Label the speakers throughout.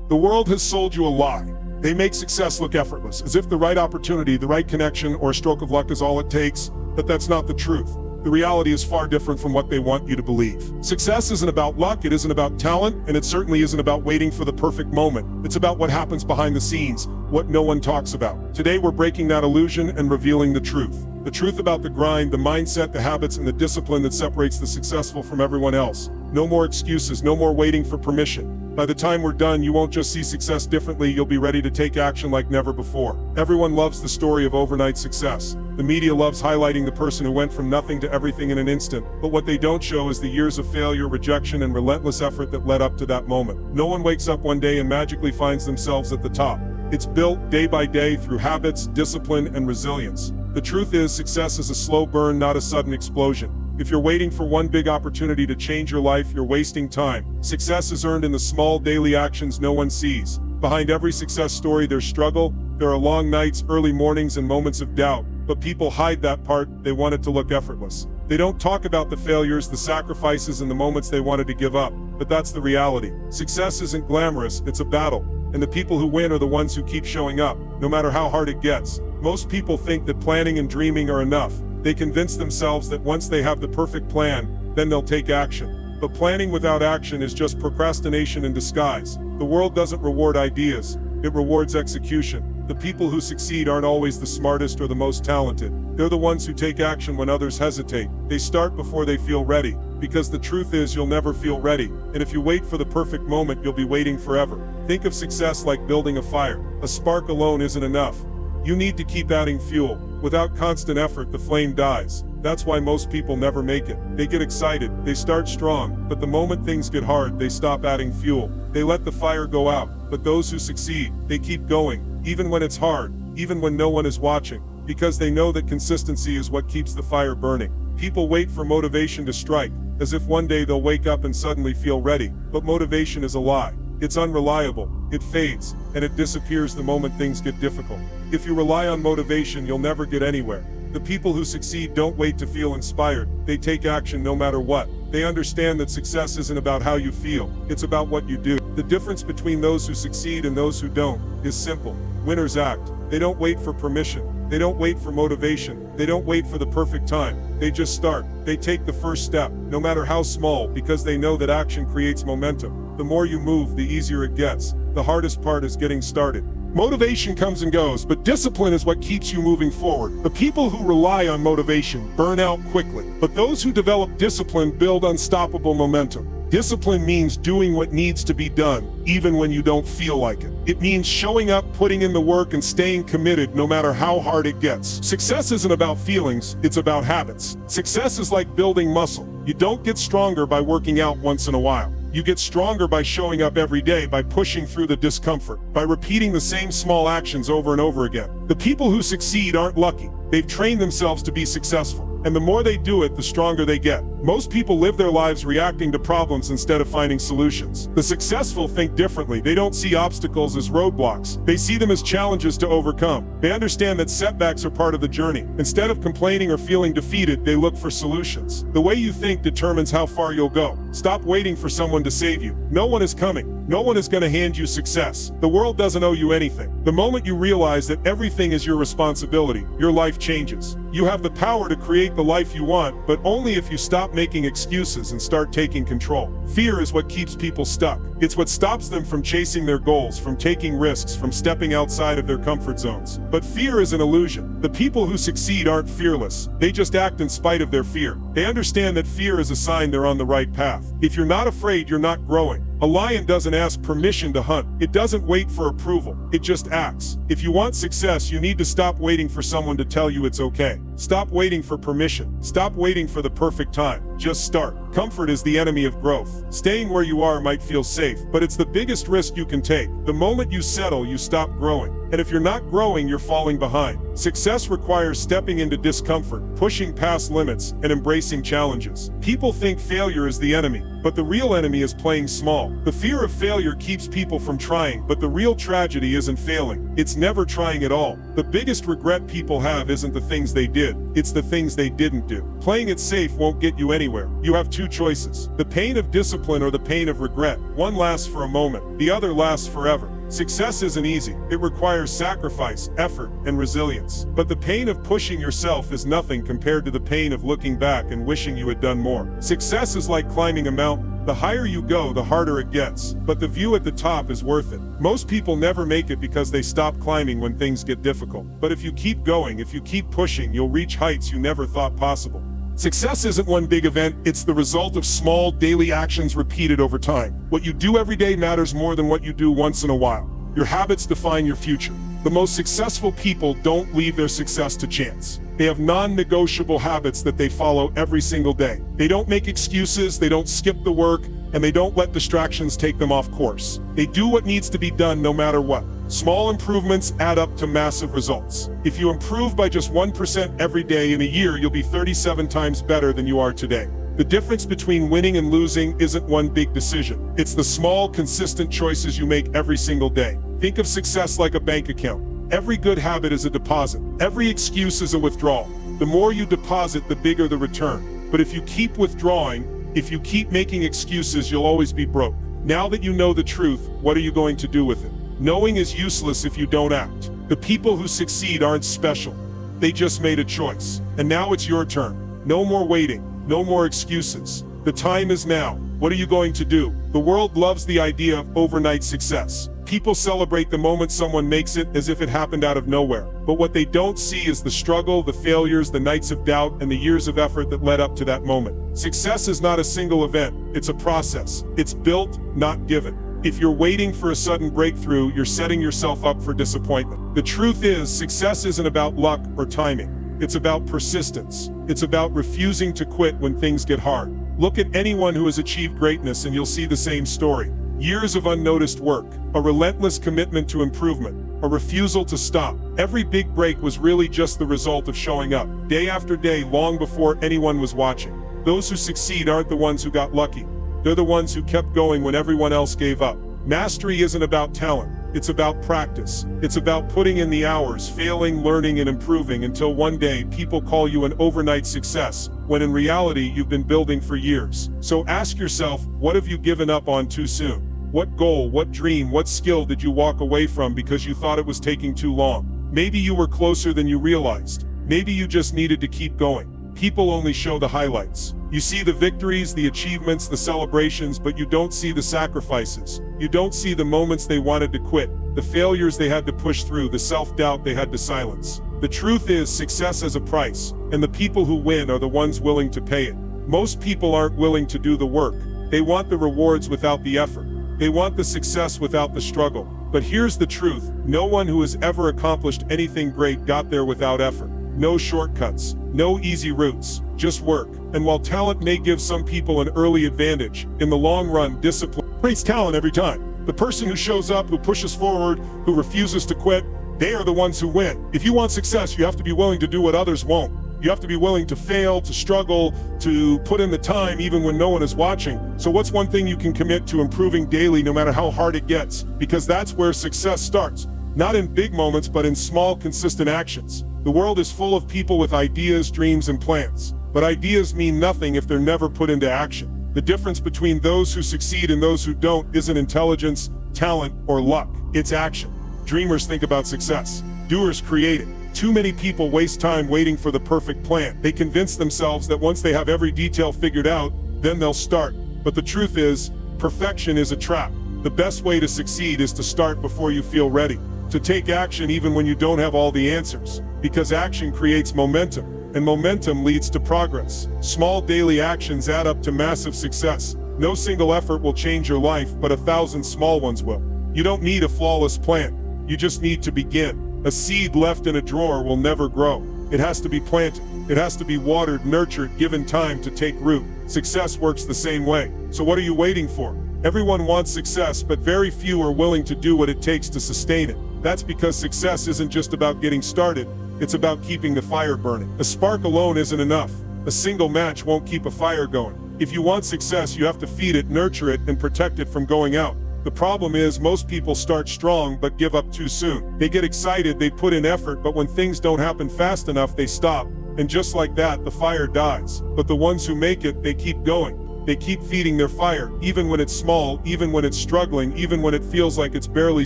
Speaker 1: The world has sold you a lie. They make success look effortless, as if the right opportunity, the right connection, or a stroke of luck is all it takes, but that's not the truth. The reality is far different from what they want you to believe. Success isn't about luck, it isn't about talent, and it certainly isn't about waiting for the perfect moment. It's about what happens behind the scenes, what no one talks about. Today we're breaking that illusion and revealing the truth. The truth about the grind, the mindset, the habits, and the discipline that separates the successful from everyone else. No more excuses, no more waiting for permission. By the time we're done, you won't just see success differently, you'll be ready to take action like never before. Everyone loves the story of overnight success. The media loves highlighting the person who went from nothing to everything in an instant, but what they don't show is the years of failure, rejection, and relentless effort that led up to that moment. No one wakes up one day and magically finds themselves at the top. It's built day by day through habits, discipline, and resilience. The truth is, success is a slow burn, not a sudden explosion. If you're waiting for one big opportunity to change your life, you're wasting time. Success is earned in the small daily actions no one sees. Behind every success story, there's struggle. There are long nights, early mornings, and moments of doubt. But people hide that part. They want it to look effortless. They don't talk about the failures, the sacrifices, and the moments they wanted to give up. But that's the reality. Success isn't glamorous, it's a battle. And the people who win are the ones who keep showing up, no matter how hard it gets. Most people think that planning and dreaming are enough. They convince themselves that once they have the perfect plan, then they'll take action. But planning without action is just procrastination in disguise. The world doesn't reward ideas, it rewards execution. The people who succeed aren't always the smartest or the most talented. They're the ones who take action when others hesitate. They start before they feel ready. Because the truth is, you'll never feel ready. And if you wait for the perfect moment, you'll be waiting forever. Think of success like building a fire. A spark alone isn't enough. You need to keep adding fuel. Without constant effort, the flame dies. That's why most people never make it. They get excited, they start strong, but the moment things get hard, they stop adding fuel. They let the fire go out. But those who succeed, they keep going, even when it's hard, even when no one is watching, because they know that consistency is what keeps the fire burning. People wait for motivation to strike, as if one day they'll wake up and suddenly feel ready. But motivation is a lie. It's unreliable, it fades, and it disappears the moment things get difficult. If you rely on motivation, you'll never get anywhere. The people who succeed don't wait to feel inspired, they take action no matter what. They understand that success isn't about how you feel, it's about what you do. The difference between those who succeed and those who don't is simple. Winners act. They don't wait for permission. They don't wait for motivation. They don't wait for the perfect time. They just start. They take the first step, no matter how small, because they know that action creates momentum. The more you move, the easier it gets. The hardest part is getting started. Motivation comes and goes, but discipline is what keeps you moving forward. The people who rely on motivation burn out quickly, but those who develop discipline build unstoppable momentum. Discipline means doing what needs to be done, even when you don't feel like it. It means showing up, putting in the work, and staying committed no matter how hard it gets. Success isn't about feelings, it's about habits. Success is like building muscle. You don't get stronger by working out once in a while. You get stronger by showing up every day, by pushing through the discomfort, by repeating the same small actions over and over again. The people who succeed aren't lucky. They've trained themselves to be successful. And the more they do it, the stronger they get. Most people live their lives reacting to problems instead of finding solutions. The successful think differently. They don't see obstacles as roadblocks. They see them as challenges to overcome. They understand that setbacks are part of the journey. Instead of complaining or feeling defeated, they look for solutions. The way you think determines how far you'll go. Stop waiting for someone to save you. No one is coming. No one is going to hand you success. The world doesn't owe you anything. The moment you realize that everything is your responsibility, your life changes. You have the power to create the life you want, but only if you stop making excuses and start taking control. Fear is what keeps people stuck. It's what stops them from chasing their goals, from taking risks, from stepping outside of their comfort zones. But fear is an illusion. The people who succeed aren't fearless. They just act in spite of their fear. They understand that fear is a sign they're on the right path. If you're not afraid, you're not growing. A lion doesn't ask permission to hunt. It doesn't wait for approval. It just acts. If you want success, you need to stop waiting for someone to tell you it's okay. Stop waiting for permission. Stop waiting for the perfect time. Just start. Comfort is the enemy of growth. Staying where you are might feel safe, but it's the biggest risk you can take. The moment you settle, you stop growing. And if you're not growing, you're falling behind. Success requires stepping into discomfort, pushing past limits, and embracing challenges. People think failure is the enemy, but the real enemy is playing small. The fear of failure keeps people from trying, but the real tragedy isn't failing. It's never trying at all. The biggest regret people have isn't the things they did, it's the things they didn't do. Playing it safe won't get you anywhere. You have two choices: the pain of discipline or the pain of regret. One lasts for a moment, the other lasts forever. Success isn't easy. It requires sacrifice, effort, and resilience. But the pain of pushing yourself is nothing compared to the pain of looking back and wishing you had done more. Success is like climbing a mountain. The higher you go, the harder it gets. But the view at the top is worth it. Most people never make it because they stop climbing when things get difficult. But if you keep going, if you keep pushing, you'll reach heights you never thought possible. Success isn't one big event, it's the result of small, daily actions repeated over time. What you do every day matters more than what you do once in a while. Your habits define your future. The most successful people don't leave their success to chance. They have non-negotiable habits that they follow every single day. They don't make excuses, they don't skip the work, and they don't let distractions take them off course. They do what needs to be done no matter what. Small improvements add up to massive results. If you improve by just 1% every day in a year, you'll be 37 times better than you are today. The difference between winning and losing isn't one big decision. It's the small, consistent choices you make every single day. Think of success like a bank account. Every good habit is a deposit. Every excuse is a withdrawal. The more you deposit, the bigger the return. But if you keep withdrawing, if you keep making excuses, you'll always be broke. Now that you know the truth, what are you going to do with it? Knowing is useless if you don't act. The people who succeed aren't special. They just made a choice. And now it's your turn. No more waiting. No more excuses. The time is now. What are you going to do? The world loves the idea of overnight success. People celebrate the moment someone makes it as if it happened out of nowhere. But what they don't see is the struggle, the failures, the nights of doubt, and the years of effort that led up to that moment. Success is not a single event. It's a process. It's built, not given. If you're waiting for a sudden breakthrough, you're setting yourself up for disappointment. The truth is, success isn't about luck or timing. It's about persistence. It's about refusing to quit when things get hard. Look at anyone who has achieved greatness and you'll see the same story. Years of unnoticed work, a relentless commitment to improvement, a refusal to stop. Every big break was really just the result of showing up, day after day, long before anyone was watching. Those who succeed aren't the ones who got lucky. They're the ones who kept going when everyone else gave up. Mastery isn't about talent. It's about practice. It's about putting in the hours, failing, learning, and improving until one day people call you an overnight success, when in reality you've been building for years. So ask yourself, what have you given up on too soon? What goal, what dream, what skill did you walk away from because you thought it was taking too long? Maybe you were closer than you realized. Maybe you just needed to keep going. People only show the highlights. You see the victories, the achievements, the celebrations, but you don't see the sacrifices. You don't see the moments they wanted to quit, the failures they had to push through, the self-doubt they had to silence. The truth is, success has a price, and the people who win are the ones willing to pay it. Most people aren't willing to do the work. They want the rewards without the effort. They want the success without the struggle. But here's the truth, no one who has ever accomplished anything great got there without effort. No shortcuts, no easy routes, just work. And while talent may give some people an early advantage, in the long run, discipline creates talent every time. The person who shows up, who pushes forward, who refuses to quit, they are the ones who win. If you want success, you have to be willing to do what others won't. You have to be willing to fail, to struggle, to put in the time even when no one is watching. So what's one thing you can commit to improving daily no matter how hard it gets? Because that's where success starts. Not in big moments, but in small, consistent actions. The world is full of people with ideas, dreams, and plans. But ideas mean nothing if they're never put into action. The difference between those who succeed and those who don't isn't intelligence, talent, or luck. It's action. Dreamers think about success. Doers create it. Too many people waste time waiting for the perfect plan. They convince themselves that once they have every detail figured out, then they'll start. But the truth is, perfection is a trap. The best way to succeed is to start before you feel ready. To take action even when you don't have all the answers. Because action creates momentum, and momentum leads to progress. Small daily actions add up to massive success. No single effort will change your life, but 1,000 small ones will. You don't need a flawless plan. You just need to begin. A seed left in a drawer will never grow. It has to be planted. It has to be watered, nurtured, given time to take root. Success works the same way. So what are you waiting for? Everyone wants success, but very few are willing to do what it takes to sustain it. That's because success isn't just about getting started, it's about keeping the fire burning. A spark alone isn't enough. A single match won't keep a fire going. If you want success, you have to feed it, nurture it, and protect it from going out. The problem is most people start strong but give up too soon. They get excited, they put in effort, but when things don't happen fast enough, they stop. And just like that, the fire dies. But the ones who make it, they keep going. They keep feeding their fire, even when it's small, even when it's struggling, even when it feels like it's barely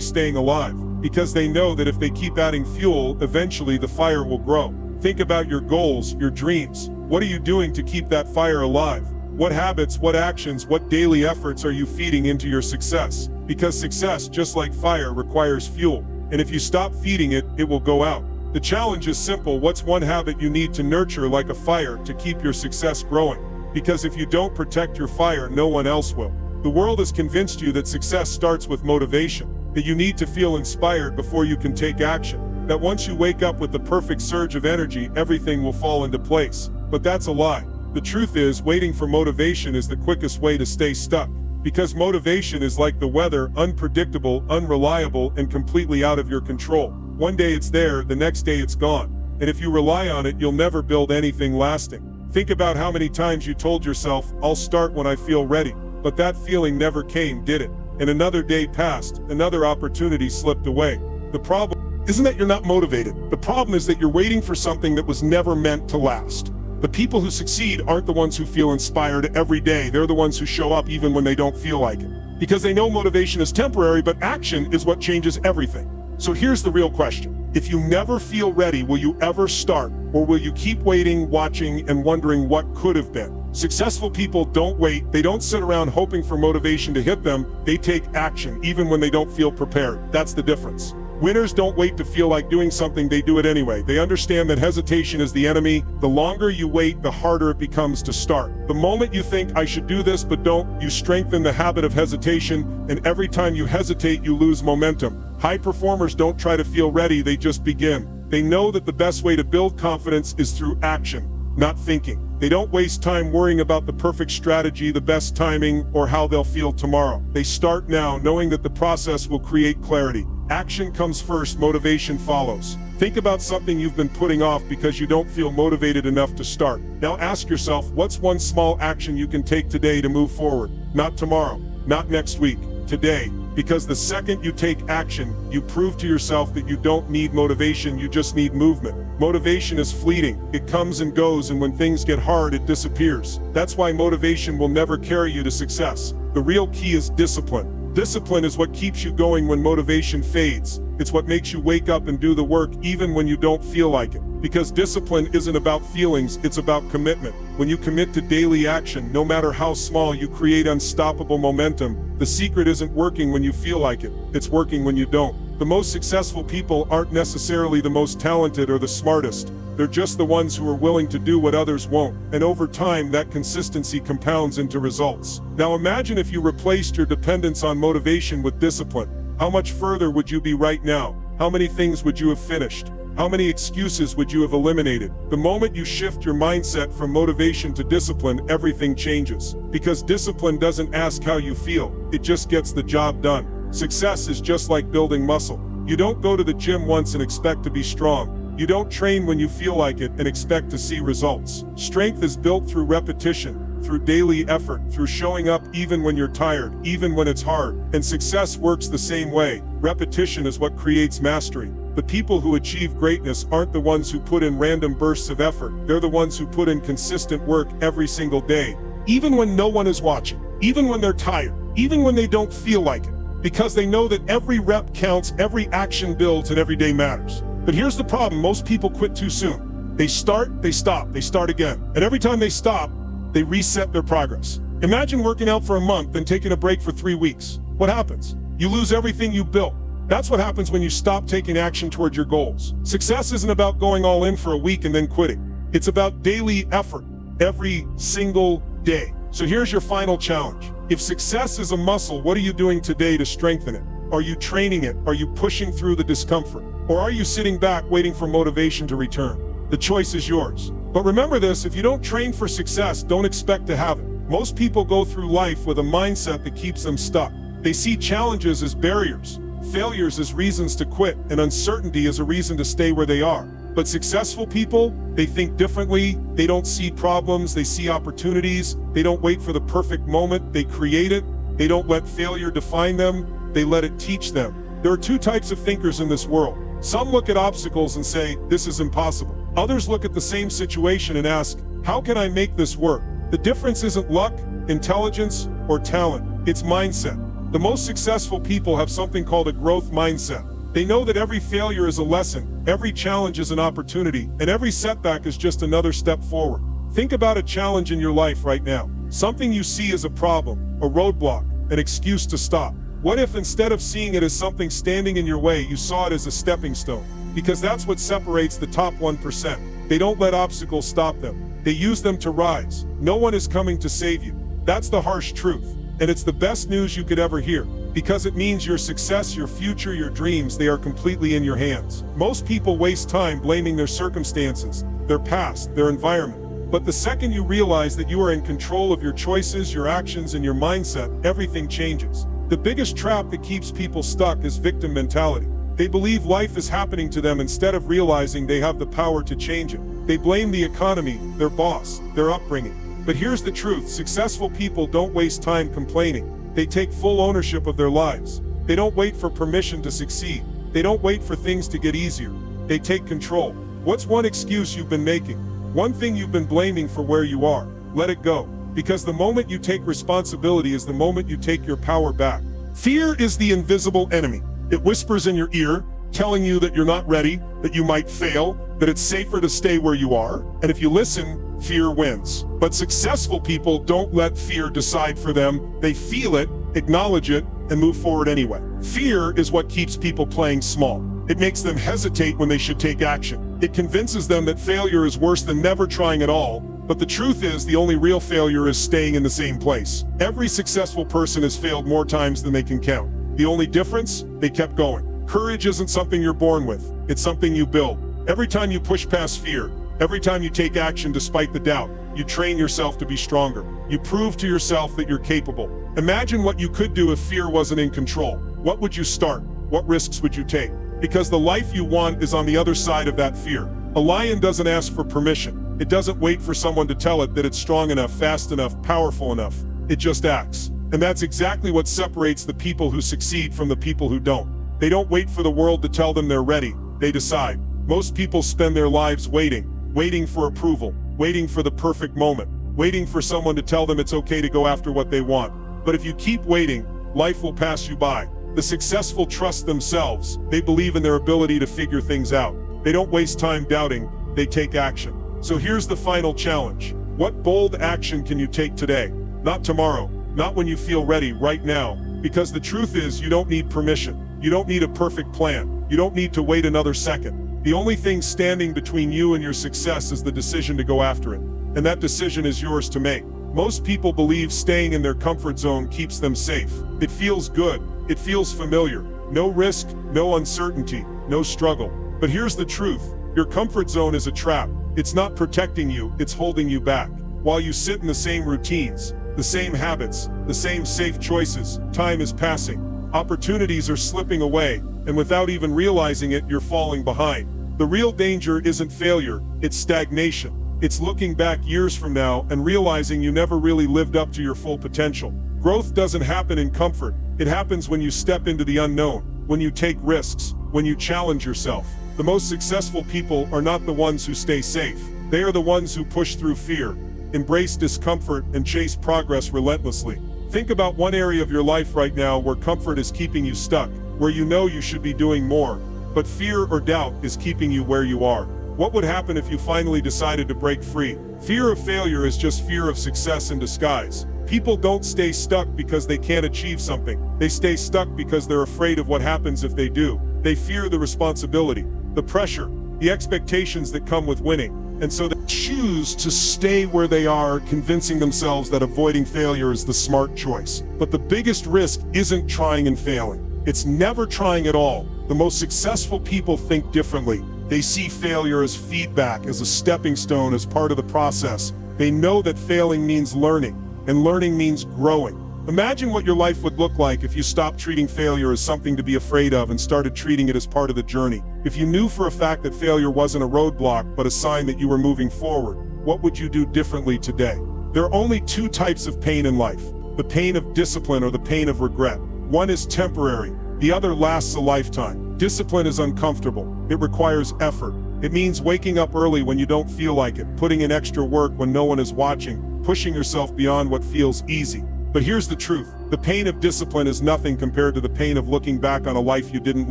Speaker 1: staying alive. Because they know that if they keep adding fuel, eventually the fire will grow. Think about your goals, your dreams. What are you doing to keep that fire alive? What habits, what actions, what daily efforts are you feeding into your success? Because success, just like fire, requires fuel. And if you stop feeding it, it will go out. The challenge is simple. What's one habit you need to nurture like a fire to keep your success growing? Because if you don't protect your fire, no one else will. The world has convinced you that success starts with motivation, that you need to feel inspired before you can take action, that once you wake up with the perfect surge of energy, everything will fall into place. But that's a lie. The truth is, waiting for motivation is the quickest way to stay stuck. Because motivation is like the weather, unpredictable, unreliable, and completely out of your control. One day it's there, the next day it's gone. And if you rely on it, you'll never build anything lasting. Think about how many times you told yourself, I'll start when I feel ready. But that feeling never came, did it? And another day passed, another opportunity slipped away. The problem isn't that you're not motivated. The problem is that you're waiting for something that was never meant to last. The people who succeed aren't the ones who feel inspired every day. They're the ones who show up even when they don't feel like it. Because they know motivation is temporary, but action is what changes everything. So here's the real question. If you never feel ready, will you ever start? Or will you keep waiting, watching, and wondering what could have been? Successful people don't wait. They don't sit around hoping for motivation to hit them. They take action, even when they don't feel prepared. That's the difference. Winners don't wait to feel like doing something, they do it anyway. They understand that hesitation is the enemy. The longer you wait, the harder it becomes to start. The moment you think, I should do this but don't, you strengthen the habit of hesitation, and every time you hesitate, you lose momentum. High performers don't try to feel ready, they just begin. They know that the best way to build confidence is through action, not thinking. They don't waste time worrying about the perfect strategy, the best timing, or how they'll feel tomorrow. They start now, knowing that the process will create clarity. Action comes first, motivation follows. Think about something you've been putting off because you don't feel motivated enough to start. Now ask yourself, what's one small action you can take today to move forward? Not tomorrow, not next week, today. Because the second you take action, you prove to yourself that you don't need motivation, you just need movement. Motivation is fleeting. It comes and goes, and when things get hard, it disappears. That's why motivation will never carry you to success. The real key is discipline. Discipline is what keeps you going when motivation fades. It's what makes you wake up and do the work even when you don't feel like it. Because discipline isn't about feelings, it's about commitment. When you commit to daily action, no matter how small, you create unstoppable momentum. The secret isn't working when you feel like it, it's working when you don't. The most successful people aren't necessarily the most talented or the smartest. They're just the ones who are willing to do what others won't. And over time, that consistency compounds into results. Now imagine if you replaced your dependence on motivation with discipline. How much further would you be right now? How many things would you have finished? How many excuses would you have eliminated? The moment you shift your mindset from motivation to discipline, everything changes. Because discipline doesn't ask how you feel, it just gets the job done. Success is just like building muscle. You don't go to the gym once and expect to be strong. You don't train when you feel like it and expect to see results. Strength is built through repetition, through daily effort, through showing up even when you're tired, even when it's hard. And success works the same way. Repetition is what creates mastery. The people who achieve greatness aren't the ones who put in random bursts of effort. They're the ones who put in consistent work every single day. Even when no one is watching, even when they're tired, even when they don't feel like it. Because they know that every rep counts, every action builds, and every day matters. But here's the problem, most people quit too soon. They start, they stop, they start again. And every time they stop, they reset their progress. Imagine working out for a month and taking a break for 3 weeks. What happens? You lose everything you built. That's what happens when you stop taking action toward your goals. Success isn't about going all in for a week and then quitting. It's about daily effort, every single day. So here's your final challenge. If success is a muscle, what are you doing today to strengthen it? Are you training it? Are you pushing through the discomfort? Or are you sitting back waiting for motivation to return? The choice is yours. But remember this, if you don't train for success, don't expect to have it. Most people go through life with a mindset that keeps them stuck. They see challenges as barriers, failures as reasons to quit, and uncertainty as a reason to stay where they are. But successful people, they think differently. They don't see problems, they see opportunities. They don't wait for the perfect moment, they create it. They don't let failure define them, they let it teach them. There are two types of thinkers in this world. Some look at obstacles and say, this is impossible. Others look at the same situation and ask, how can I make this work? The difference isn't luck, intelligence, or talent, it's mindset. The most successful people have something called a growth mindset. They know that every failure is a lesson, every challenge is an opportunity, and every setback is just another step forward. Think about a challenge in your life right now. Something you see as a problem, a roadblock, an excuse to stop. What if instead of seeing it as something standing in your way, you saw it as a stepping stone? Because that's what separates the top 1%. They don't let obstacles stop them. They use them to rise. No one is coming to save you. That's the harsh truth. And it's the best news you could ever hear. Because it means your success, your future, your dreams, they are completely in your hands. Most people waste time blaming their circumstances, their past, their environment. But the second you realize that you are in control of your choices, your actions, and your mindset, everything changes. The biggest trap that keeps people stuck is victim mentality. They believe life is happening to them instead of realizing they have the power to change it. They blame the economy, their boss, their upbringing. But here's the truth, successful people don't waste time complaining. They take full ownership of their lives. They don't wait for permission to succeed. They don't wait for things to get easier. They take control. What's one excuse you've been making? One thing you've been blaming for where you are? Let it go. Because the moment you take responsibility is the moment you take your power back. Fear is the invisible enemy. It whispers in your ear, telling you that you're not ready, that you might fail, that it's safer to stay where you are. And if you listen, fear wins. But successful people don't let fear decide for them. They feel it, acknowledge it, and move forward anyway. Fear is what keeps people playing small. It makes them hesitate when they should take action. It convinces them that failure is worse than never trying at all. But the truth is, the only real failure is staying in the same place. Every successful person has failed more times than they can count. The only difference? They kept going. Courage isn't something you're born with. It's something you build. Every time you push past fear, every time you take action despite the doubt, you train yourself to be stronger. You prove to yourself that you're capable. Imagine what you could do if fear wasn't in control. What would you start? What risks would you take? Because the life you want is on the other side of that fear. A lion doesn't ask for permission. It doesn't wait for someone to tell it that it's strong enough, fast enough, powerful enough. It just acts. And that's exactly what separates the people who succeed from the people who don't. They don't wait for the world to tell them they're ready. They decide. Most people spend their lives waiting for approval, waiting for the perfect moment, waiting for someone to tell them it's okay to go after what they want. But if you keep waiting, life will pass you by. The successful trust themselves. They believe in their ability to figure things out. They don't waste time doubting, they take action. So here's the final challenge. What bold action can you take today? Not tomorrow, not when you feel ready, right now. Because the truth is, you don't need permission. You don't need a perfect plan. You don't need to wait another second. The only thing standing between you and your success is the decision to go after it. And that decision is yours to make. Most people believe staying in their comfort zone keeps them safe. It feels good. It feels familiar. No risk, no uncertainty, no struggle. But here's the truth. Your comfort zone is a trap. It's not protecting you, it's holding you back. While you sit in the same routines, the same habits, the same safe choices, time is passing. Opportunities are slipping away, and without even realizing it, you're falling behind. The real danger isn't failure, it's stagnation. It's looking back years from now and realizing you never really lived up to your full potential. Growth doesn't happen in comfort. It happens when you step into the unknown, when you take risks, when you challenge yourself. The most successful people are not the ones who stay safe. They are the ones who push through fear, embrace discomfort, and chase progress relentlessly. Think about one area of your life right now where comfort is keeping you stuck, where you know you should be doing more, but fear or doubt is keeping you where you are. What would happen if you finally decided to break free? Fear of failure is just fear of success in disguise. People don't stay stuck because they can't achieve something. They stay stuck because they're afraid of what happens if they do. They fear the responsibility, the pressure, the expectations that come with winning. And so they choose to stay where they are, convincing themselves that avoiding failure is the smart choice. But the biggest risk isn't trying and failing. It's never trying at all. The most successful people think differently. They see failure as feedback, as a stepping stone, as part of the process. They know that failing means learning, and learning means growing. Imagine what your life would look like if you stopped treating failure as something to be afraid of and started treating it as part of the journey. If you knew for a fact that failure wasn't a roadblock but a sign that you were moving forward, what would you do differently today? There are only two types of pain in life: the pain of discipline or the pain of regret. One is temporary, the other lasts a lifetime. Discipline is uncomfortable. It requires effort. It means waking up early when you don't feel like it, putting in extra work when no one is watching, pushing yourself beyond what feels easy. But here's the truth: the pain of discipline is nothing compared to the pain of looking back on a life you didn't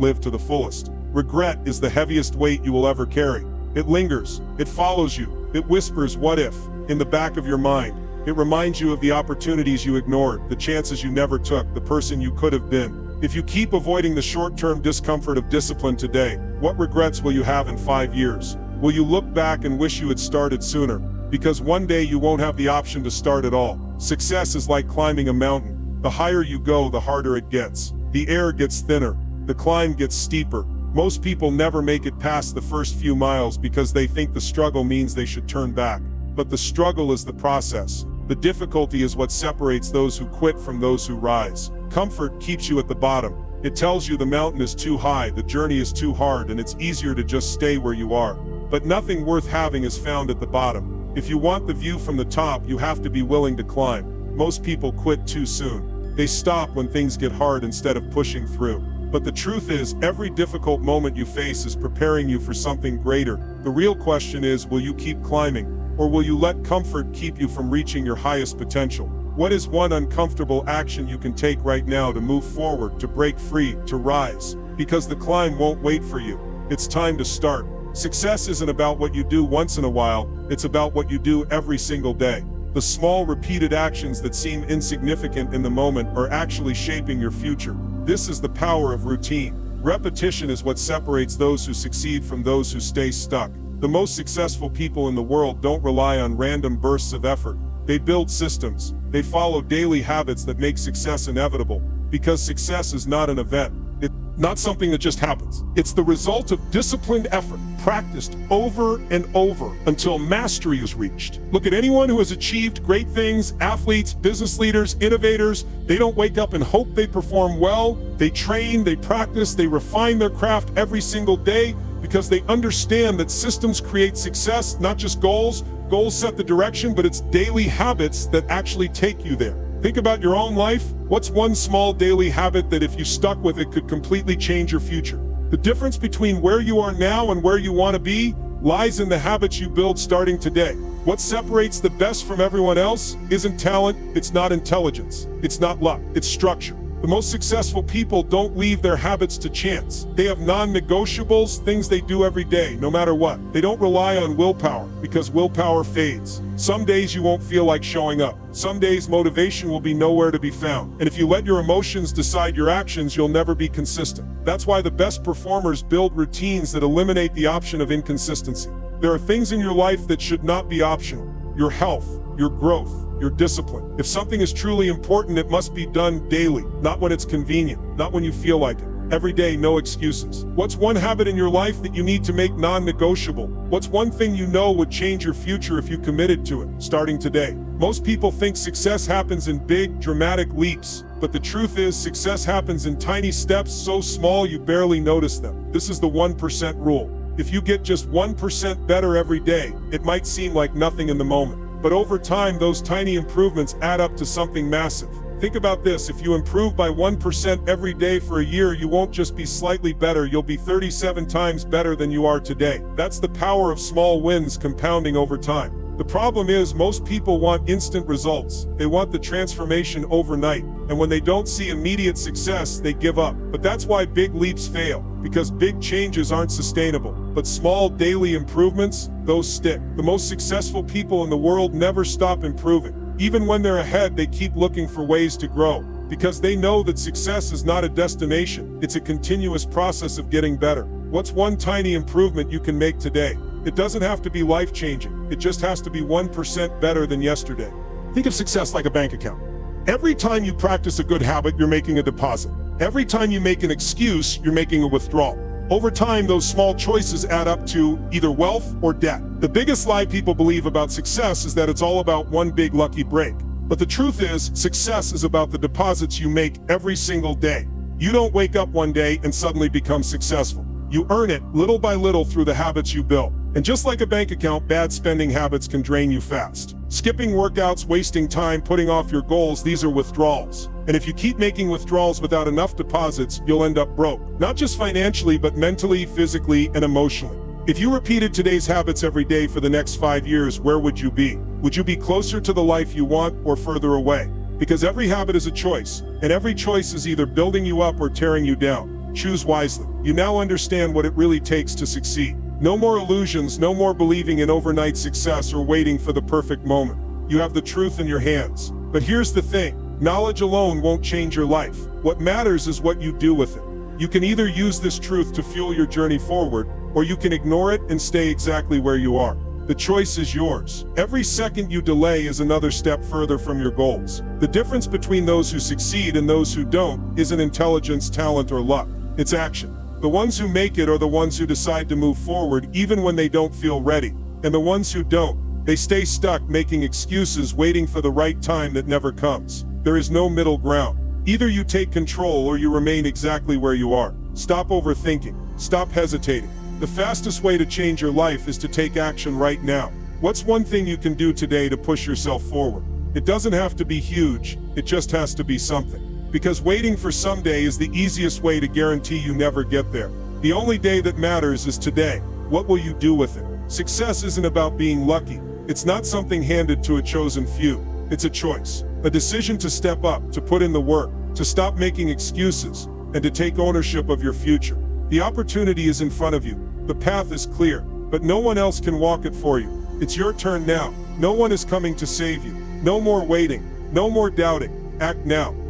Speaker 1: live to the fullest. Regret is the heaviest weight you will ever carry. It lingers, it follows you, it whispers "what if" in the back of your mind. It reminds you of the opportunities you ignored, the chances you never took, the person you could have been. If you keep avoiding the short-term discomfort of discipline today, what regrets will you have in 5 years? Will you look back and wish you had started sooner? Because one day you won't have the option to start at all. Success is like climbing a mountain. The higher you go, the harder it gets. The air gets thinner. The climb gets steeper. Most people never make it past the first few miles because they think the struggle means they should turn back. But the struggle is the process. The difficulty is what separates those who quit from those who rise. Comfort keeps you at the bottom. It tells you the mountain is too high, the journey is too hard, and it's easier to just stay where you are. But nothing worth having is found at the bottom. If you want the view from the top, you have to be willing to climb. Most people quit too soon. They stop when things get hard instead of pushing through. But the truth is, every difficult moment you face is preparing you for something greater. The real question is, will you keep climbing, or will you let comfort keep you from reaching your highest potential? What is one uncomfortable action you can take right now to move forward, to break free, to rise? Because the climb won't wait for you. It's time to start. Success isn't about what you do once in a while, it's about what you do every single day. The small, repeated actions that seem insignificant in the moment are actually shaping your future. This is the power of routine. Repetition is what separates those who succeed from those who stay stuck. The most successful people in the world don't rely on random bursts of effort. They build systems. They follow daily habits that make success inevitable. Because success is not an event. It's not something that just happens. It's the result of disciplined effort, practiced over and over until mastery is reached. Look at anyone who has achieved great things: athletes, business leaders, innovators. They don't wake up and hope they perform well. They train, they practice, they refine their craft every single day because they understand that systems create success, not just goals. Goals set the direction, but it's daily habits that actually take you there. Think about your own life. What's one small daily habit that if you stuck with it could completely change your future? The difference between where you are now and where you want to be lies in the habits you build starting today. What separates the best from everyone else isn't talent, it's not intelligence, it's not luck, it's structure. The most successful people don't leave their habits to chance. They have non-negotiables, things they do every day, no matter what. They don't rely on willpower, because willpower fades. Some days you won't feel like showing up. Some days motivation will be nowhere to be found. And if you let your emotions decide your actions, you'll never be consistent. That's why the best performers build routines that eliminate the option of inconsistency. There are things in your life that should not be optional. Your health, your growth, your discipline. If something is truly important, it must be done daily, not when it's convenient, not when you feel like it. Every day, no excuses. What's one habit in your life that you need to make non-negotiable? What's one thing you know would change your future if you committed to it, starting today? Most people think success happens in big, dramatic leaps, but the truth is success happens in tiny steps so small you barely notice them. This is the 1% rule. If you get just 1% better every day, it might seem like nothing in the moment. But over time, those tiny improvements add up to something massive. Think about this: if you improve by 1% every day for a year, you won't just be slightly better, you'll be 37 times better than you are today. That's the power of small wins compounding over time. The problem is, most people want instant results. They want the transformation overnight. And when they don't see immediate success, they give up. But that's why big leaps fail, because big changes aren't sustainable. But small daily improvements, those stick. The most successful people in the world never stop improving. Even when they're ahead, they keep looking for ways to grow, because they know that success is not a destination, it's a continuous process of getting better. What's one tiny improvement you can make today? It doesn't have to be life-changing, it just has to be 1% better than yesterday. Think of success like a bank account. Every time you practice a good habit, you're making a deposit. Every time you make an excuse, you're making a withdrawal. Over time, those small choices add up to either wealth or debt. The biggest lie people believe about success is that it's all about one big lucky break. But the truth is, success is about the deposits you make every single day. You don't wake up one day and suddenly become successful. You earn it little by little through the habits you build. And just like a bank account, bad spending habits can drain you fast. Skipping workouts, wasting time, putting off your goals, these are withdrawals. And if you keep making withdrawals without enough deposits, you'll end up broke. Not just financially, but mentally, physically, and emotionally. If you repeated today's habits every day for the next 5 years, where would you be? Would you be closer to the life you want or further away? Because every habit is a choice, and every choice is either building you up or tearing you down. Choose wisely. You now understand what it really takes to succeed. No more illusions, no more believing in overnight success or waiting for the perfect moment. You have the truth in your hands. But here's the thing, knowledge alone won't change your life. What matters is what you do with it. You can either use this truth to fuel your journey forward, or you can ignore it and stay exactly where you are. The choice is yours. Every second you delay is another step further from your goals. The difference between those who succeed and those who don't isn't intelligence, talent, or luck. It's action. The ones who make it are the ones who decide to move forward even when they don't feel ready. And the ones who don't, they stay stuck making excuses, waiting for the right time that never comes. There is no middle ground. Either you take control or you remain exactly where you are. Stop overthinking. Stop hesitating. The fastest way to change your life is to take action right now. What's one thing you can do today to push yourself forward? It doesn't have to be huge, it just has to be something. Because waiting for someday is the easiest way to guarantee you never get there. The only day that matters is today. What will you do with it? Success isn't about being lucky. It's not something handed to a chosen few. It's a choice. A decision to step up, to put in the work, to stop making excuses, and to take ownership of your future. The opportunity is in front of you. The path is clear, but no one else can walk it for you. It's your turn now. No one is coming to save you. No more waiting. No more doubting. Act now.